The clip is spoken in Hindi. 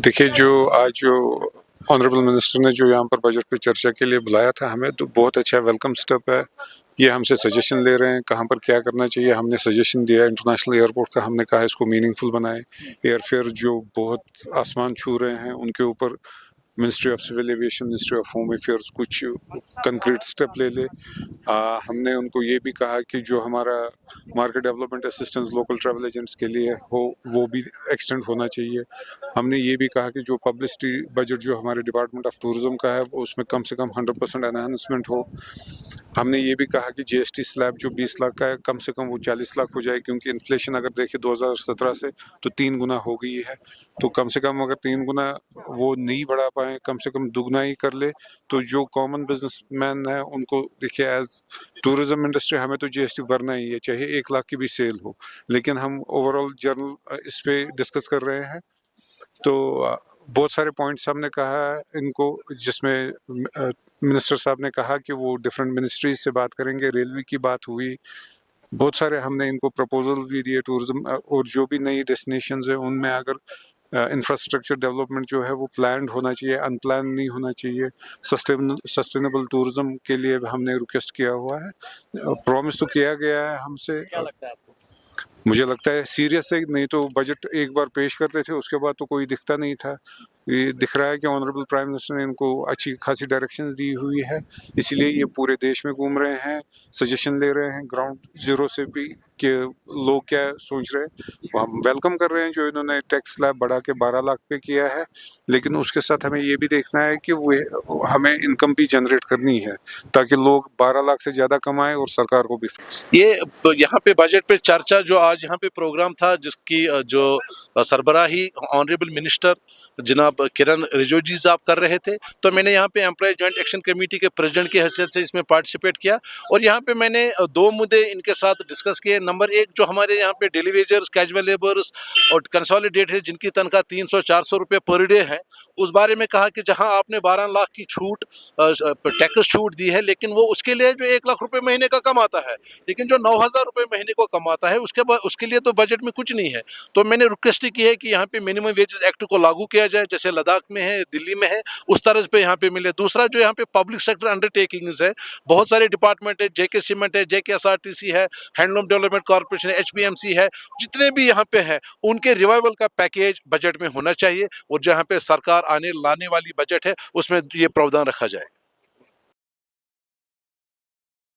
देखिए, जो आज जो ऑनरेबल मिनिस्टर ने जो यहाँ पर बजट पे चर्चा के लिए बुलाया था हमें, तो बहुत अच्छा वेलकम स्टेप है। ये हमसे सजेशन ले रहे हैं कहाँ पर क्या करना चाहिए। हमने सजेशन दिया इंटरनेशनल एयरपोर्ट का, हमने कहा इसको मीनिंगफुल बनाएं। एयरफेयर जो बहुत आसमान छू रहे हैं उनके ऊपर ministry of civil aviation, ministry of home affairs कुछ कंक्रीट स्टेप ले ले। हमने उनको ये भी कहा कि जो हमारा market development assistance local travel agents के लिए हो वो भी एक्सटेंड होना चाहिए। हमने ये भी कहा कि जो पब्लिसिटी बजट जो हमारे डिपार्टमेंट ऑफ टूरिज्म का है वो उसमें कम से कम 100% एनहांसमेंट हो। हमने ये भी कहा कि जीएसटी स्लैब जो 20 लाख का है कम से कम वो 40 लाख हो जाए, क्योंकि इन्फ्लेशन अगर देखें 2017 से तो 3 गुना हो गई है। तो कम से कम अगर 3 गुना वो नहीं बढ़ा पाए, कम से कम दुगना ही कर ले, तो जो कॉमन बिजनेसमैन है उनको देखिए, एज टूरिज्म इंडस्ट्री हमें तो जीएसटी भरना ही है, चाहे 1 लाख की भी सेल हो। लेकिन हम ओवरऑल जर्नल इस पे डिस्कस कर रहे हैं। तो बहुत सारे पॉइंट्स हमने कहा है इनको, जिसमें मिनिस्टर साहब ने कहा कि वो डिफरेंट मिनिस्ट्रीज से बात करेंगे। रेलवे की बात हुई, बहुत सारे हमने इनको प्रपोजल भी दिए टूरिज्म, और जो भी नई डेस्टिनेशंस है उनमें अगर इंफ्रास्ट्रक्चर डेवलपमेंट जो है वो प्लान्ड होना चाहिए, अनप्लान नहीं होना चाहिए। सस्टेनेबल टूरिज्म के लिए हमने रिक्वेस्ट किया हुआ है। प्रॉमिस तो किया गया है हमसे। क्या लगता है आपको? मुझे लगता है सीरियस है, नहीं तो बजट एक बार पेश करते थे उसके बाद तो कोई दिखता नहीं था। ये दिख रहा है कि ऑनरेबल प्राइम मिनिस्टर ने इनको अच्छी खासी डायरेक्शंस दी हुई है, इसीलिए ये पूरे देश में घूम रहे हैं, सजेशन ले रहे हैं ग्राउंड जीरो से भी कि लोग क्या सोच रहे हैं। हम वेलकम कर रहे हैं जो इन्होंने टैक्स स्लैब बढ़ा के 12 लाख पे किया है, लेकिन उसके साथ हमें ये भी देखना है कि वो हमें इनकम भी जनरेट करनी है ताकि लोग 12 लाख से ज़्यादा कमाएं और सरकार को भी। ये यहाँ पे बजट पे चर्चा जो आज यहाँ पे प्रोग्राम था, जिसकी जो सरबराही ऑनरेबल मिनिस्टर जनाब किरण रिजिजू साहब कर रहे थे, तो मैंने यहाँ पे एम्प्लॉय जॉइंट एक्शन कमेटी के प्रेसिडेंट की हैसियत से इसमें पार्टिसिपेट किया। और यहाँ पे मैंने 2 मुद्दे इनके साथ डिस्कस किए। नंबर 1, जो हमारे यहाँ पे डेली वेजर्स, कैजुअल लेबर्स और कंसोलिडेट है जिनकी तनख्वाह 300-400 रुपये पर डे है, उस बारे में कहा कि जहाँ आपने 12 लाख की छूट टैक्स छूट दी है, लेकिन वो उसके लिए जो 1 लाख रुपये महीने का कमाता है, लेकिन जो 9,000 रुपये महीने को कमाता है उसके लिए तो बजट में कुछ नहीं है। तो मैंने रिक्वेस्ट की है कि यहाँ पे मिनिमम वेजेस एक्ट को लागू किया जाए, जैसे लद्दाख में है, दिल्ली में है, उस तरह पे यहाँ पे मिले। दूसरा, जो यहाँ पे पब्लिक सेक्टर अंडरटेकिंग्स है, बहुत सारे डिपार्टमेंट है, जेके सीमेंट है, जेके एसआरटीसी है, हैंडलूम डेवलपमेंट कॉर्पोरेशन है, एचपीएमसी है, जितने भी यहाँ पे हैं उनके रिवाइवल का पैकेज बजट में होना चाहिए, और जहाँ पे सरकार आने लाने वाली बजट है उसमें ये प्रावधान रखा जाए।